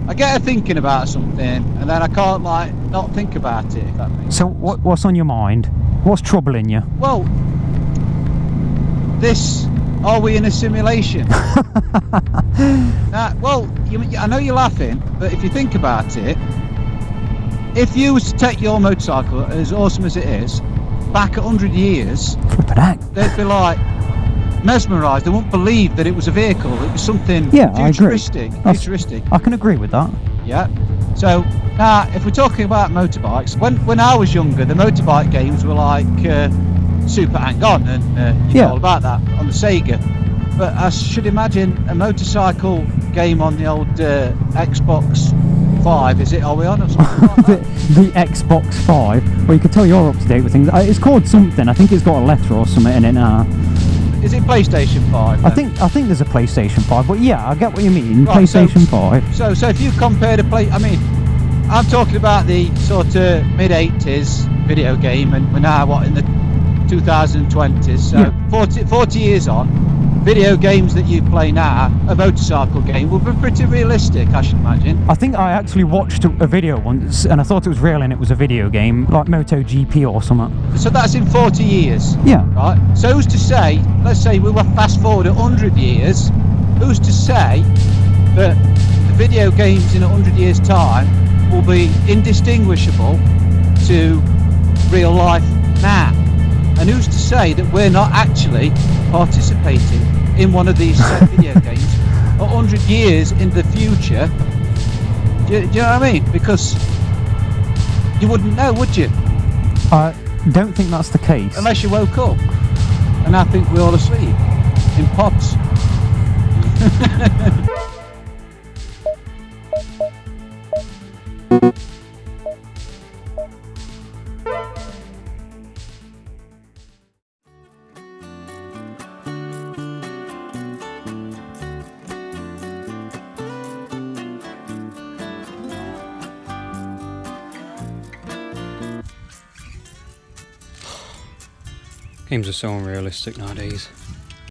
I get her thinking about something, and then I can't like not think about it. If that makes sense. So what's on your mind? What's troubling you? Well, are we in a simulation? Well, I know you're laughing, but if you think about it, if you was to take your motorcycle, as awesome as it is, back 100 years, they'd be like mesmerised. They wouldn't believe that it was a vehicle. It was something futuristic. I can agree with that. Yeah. So now, if we're talking about motorbikes, when I was younger, the motorbike games were like Super Hang-On, and you know all about that on the Sega. But I should imagine a motorcycle game on the old Xbox 5. Is it? Are we on or something like that? the Xbox 5. Well, you can tell you're up to date with things. It's called something. I think it's got a letter or something in it now. Is it PlayStation 5? Then? I think there's a PlayStation 5, but yeah, I get what you mean. Right, PlayStation 5. So if you compare I'm talking about the sort of mid-80s video game, and we're now in the 2020s. So 40 years on, video games that you play now, a motorcycle game, will be pretty realistic, I should imagine. I think I actually watched a video once, and I thought it was real, and it was a video game, like MotoGP or something. So that's in 40 years. Yeah. Right. So who's to say? Let's say we were fast forward 100 years. Who's to say that the video games in 100 years' time will be indistinguishable to real life now? And who's to say that we're not actually participating in one of these video games 100 years in the future? Do you know what I mean? Because you wouldn't know, would you? I don't think that's the case. Unless you woke up. And I think we're all asleep in pods. Games are so unrealistic nowadays.